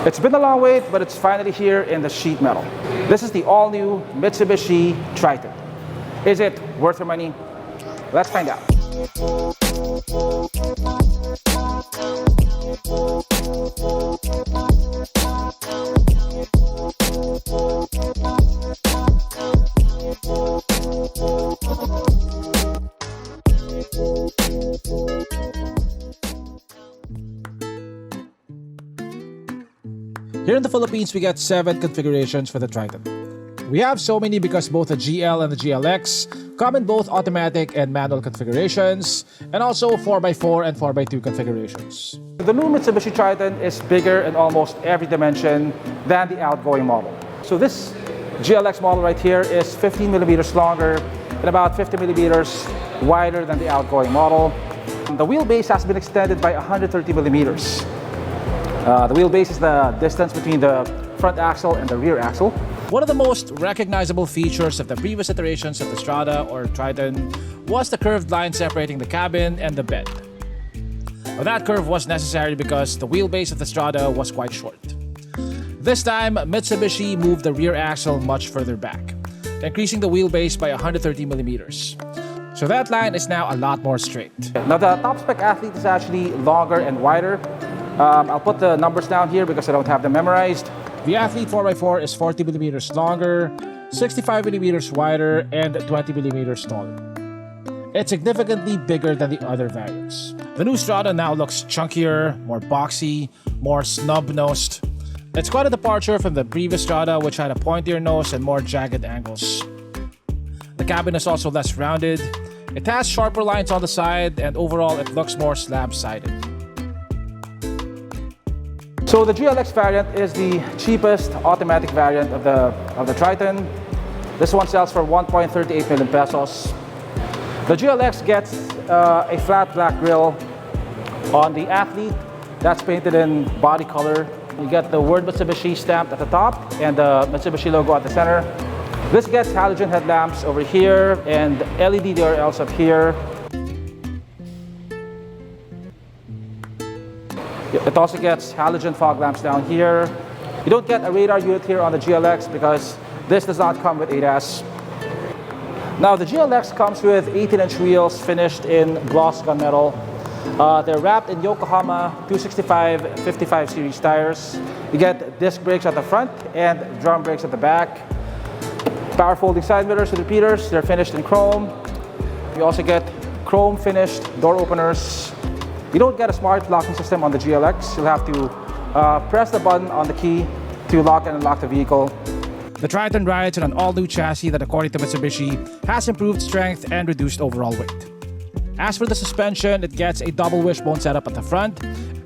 It's been a long wait, but it's finally here in the sheet metal. This is the all-new Mitsubishi Triton. Is it worth your money? Let's find out. Here in the Philippines, we get 7 configurations for the Triton. We have so many because both the GL and the GLX come in both automatic and manual configurations, and also 4x4 and 4x2 configurations. The new Mitsubishi Triton is bigger in almost every dimension than the outgoing model. So this GLX model right here is 15 millimeters longer and about 50 millimeters wider than the outgoing model. The wheelbase has been extended by 130 millimeters. The wheelbase is the distance between the front axle and the rear axle. One of the most recognizable features of the previous iterations of the Strada or Triton was the curved line separating the cabin and the bed. Well, that curve was necessary because the wheelbase of the Strada was quite short. This time, Mitsubishi moved the rear axle much further back, increasing the wheelbase by 130 millimeters. So that line is now a lot more straight. Now the top spec Athlete is actually longer and wider. I'll put the numbers down here because I don't have them memorized. The Athlete 4x4 is 40 millimeters longer, 65 millimeters wider, and 20 millimeters taller. It's significantly bigger than the other variants. The new Strada now looks chunkier, more boxy, more snub-nosed. It's quite a departure from the previous Strada, which had a pointier nose and more jagged angles. The cabin is also less rounded. It has sharper lines on the side, and overall it looks more slab-sided. So the GLX variant is the cheapest automatic variant of the Triton. This one sells for 1.38 million pesos. The GLX gets a flat black grille on the Athlete. That's painted in body color. You get the word Mitsubishi stamped at the top and the Mitsubishi logo at the center. This gets halogen headlamps over here and LED DRLs up here. It also gets halogen fog lamps down here. You don't get a radar unit here on the GLX because this does not come with ADAS. Now the GLX comes with 18-inch wheels finished in gloss gunmetal. They're wrapped in Yokohama 265/55 series tires. You get disc brakes at the front and drum brakes at the back. Power folding side mirrors with repeaters. They're finished in chrome. You also get chrome finished door openers. You don't get a smart locking system on the GLX. You'll have to press the button on the key to lock and unlock the vehicle. The Triton rides on an all-new chassis that, according to Mitsubishi, has improved strength and reduced overall weight. As for the suspension, it gets a double wishbone setup at the front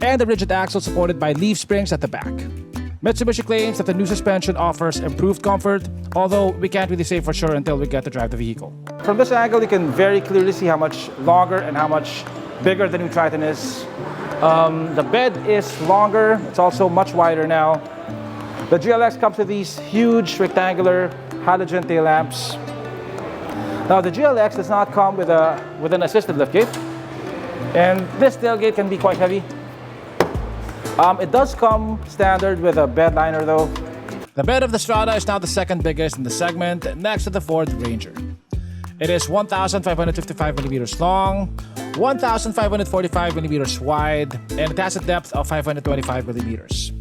and a rigid axle supported by leaf springs at the back. Mitsubishi claims that the new suspension offers improved comfort, although we can't really say for sure until we get to drive the vehicle. From this angle, you can very clearly see how much longer and how much bigger the new Triton is. The bed is longer. It's also much wider now. The GLX comes with these huge rectangular halogen tail lamps. Now the GLX does not come with an assisted liftgate, and this tailgate can be quite heavy. It does come standard with a bed liner though. The bed of the Strada is now the second biggest in the segment, next to the Ford Ranger. It is 1,555 millimeters long, 1,545 millimeters wide, and it has a depth of 525 millimeters.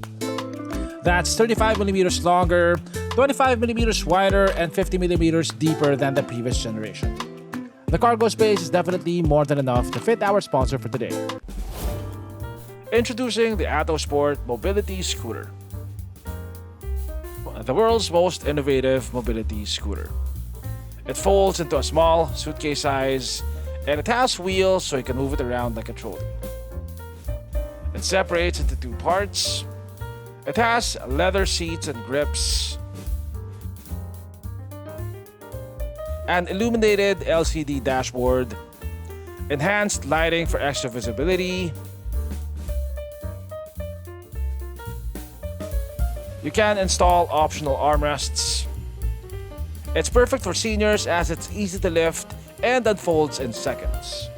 That's 35 millimeters longer, 25 millimeters wider, and 50 millimeters deeper than the previous generation. The cargo space is definitely more than enough to fit our sponsor for today. Introducing the AutoSport Mobility Scooter, the world's most innovative mobility scooter. It folds into a small suitcase size, and it has wheels so you can move it around like a trolley. It separates into 2 parts. It has leather seats and grips, an illuminated LCD dashboard, enhanced lighting for extra visibility. You can install optional armrests. It's perfect for seniors as it's easy to lift and unfolds in seconds.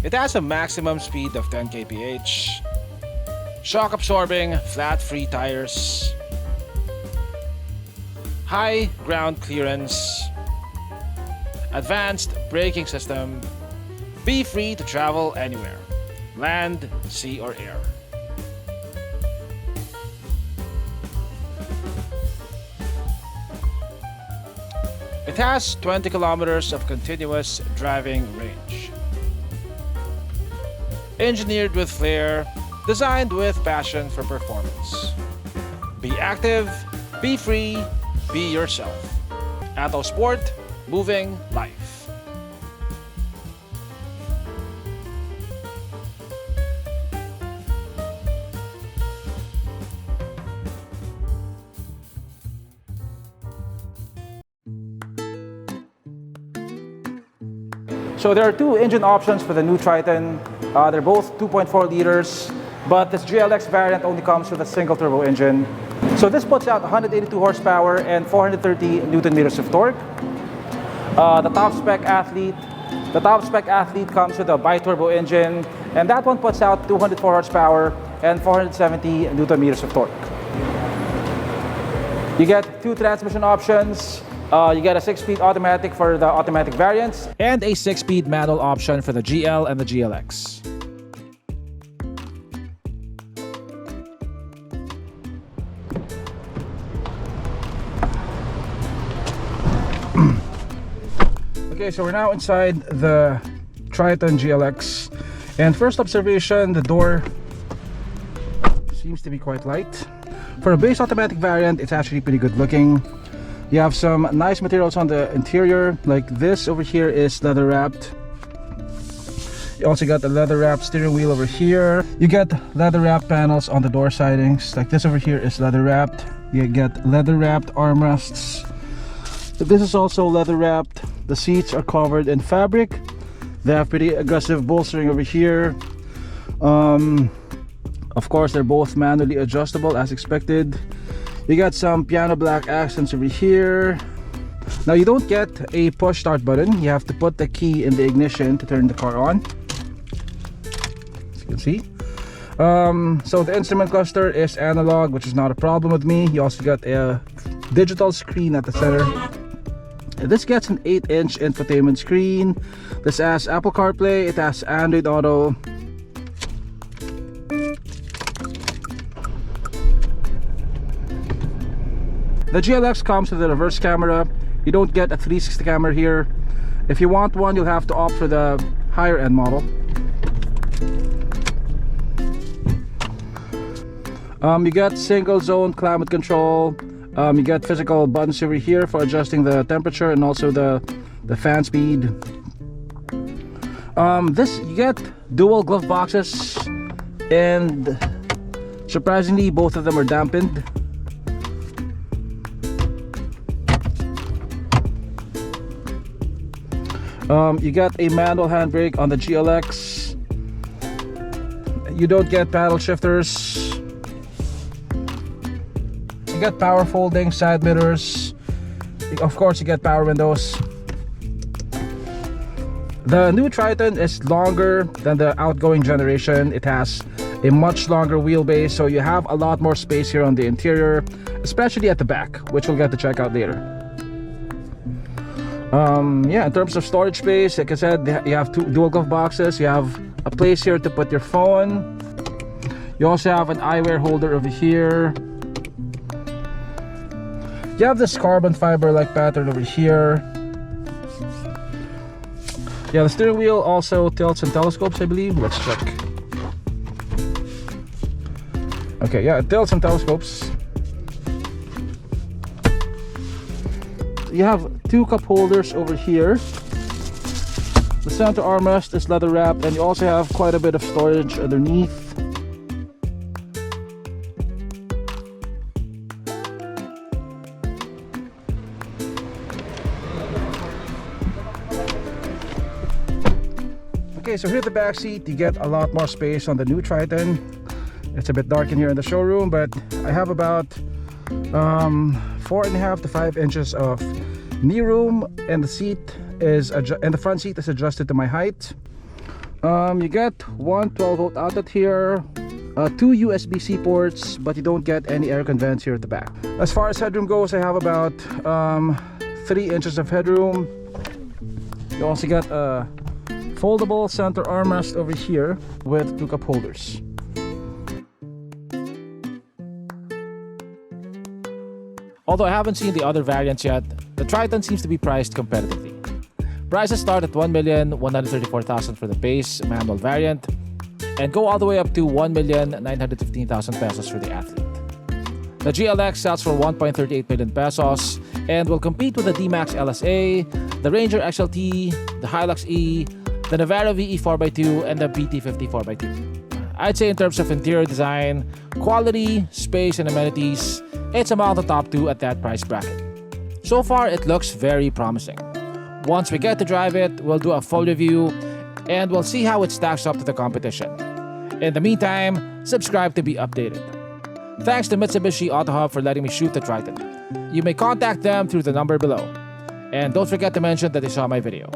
It has a maximum speed of 10 kph, shock absorbing flat free tires, high ground clearance, advanced braking system, be free to travel anywhere, land, sea or air. It has 20 kilometers of continuous driving range. Engineered with flair, designed with passion for performance. Be active, be free, be yourself. Auto Sport, moving life. So there are two engine options for the new Triton. They're both 2.4 liters, but this GLX variant only comes with a single turbo engine. So this puts out 182 horsepower and 430 Newton meters of torque. The top spec Athlete comes with a bi-turbo engine, and that one puts out 204 horsepower and 470 Newton meters of torque. You get two transmission options. You get a 6-speed automatic for the automatic variants And a 6-speed manual option for the GL and the GLX. Okay, so we're now inside the Triton GLX, and first observation, the door seems to be quite light. For a base automatic variant, it's actually pretty good looking. You have some nice materials on the interior, like this over here is leather wrapped. You also got the leather wrapped steering wheel over here. You get leather wrapped panels on the door sidings, like this over here is leather wrapped. You get leather wrapped armrests. This is also leather wrapped. The seats are covered in fabric. They have pretty aggressive bolstering over here. Of course, they're both manually adjustable as expected. You got some piano black accents over here. Now you don't get a push start button. You have to put the key in the ignition to turn the car on, as you can see. So the instrument cluster is analog, which is not a problem with me. You also got a digital screen at the center. This gets an 8-inch infotainment screen. This has Apple CarPlay, it has Android Auto. The GLX comes with a reverse camera. You don't get a 360 camera here. If you want one, you'll have to opt for the higher end model. You get single zone climate control. You get physical buttons over here for adjusting the temperature and also the fan speed. You get dual glove boxes, and surprisingly both of them are dampened. You get a manual handbrake on the GLX. You don't get paddle shifters. You get power folding side mirrors. Of course, you get power windows. The new Triton is longer than the outgoing generation. It has a much longer wheelbase, so you have a lot more space here on the interior, especially at the back, which we'll get to check out later. Yeah, in terms of storage space, like I said, you have two dual glove boxes. You have a place here to put your phone. You also have an eyewear holder over here. You have this carbon fiber like pattern over here. Yeah, the steering wheel also tilts and telescopes, I believe. Let's check. Okay, yeah, it tilts and telescopes. You have two cup holders over here. The center armrest is leather wrapped, and you also have quite a bit of storage underneath. Okay, so here at the back seat, you get a lot more space on the new Triton. It's a bit dark in here in the showroom, but I have about 4.5 to 5 inches of knee room, and the seat is and the front seat is adjusted to my height. You get one 12-volt outlet here, two USB-C ports, but you don't get any air con vents here at the back. As far as headroom goes, I have about 3 inches of headroom. You also get a foldable center armrest over here with 2 cup holders. Although I haven't seen the other variants yet, the Triton seems to be priced competitively. Prices start at 1,134,000 for the base manual variant and go all the way up to 1,915,000 pesos for the athlete. The GLX sells for 1.38 million pesos and will compete with the D-Max LSA, the Ranger XLT, the Hilux E, the Navara VE 4x2, and the BT50 4x2. I'd say in terms of interior design, quality, space, and amenities, it's among the top 2 at that price bracket. So far, it looks very promising. Once we get to drive it, we'll do a full review and we'll see how it stacks up to the competition. In the meantime, subscribe to be updated. Thanks to Mitsubishi Autohub for letting me shoot the Triton. You may contact them through the number below. And don't forget to mention that they saw my video.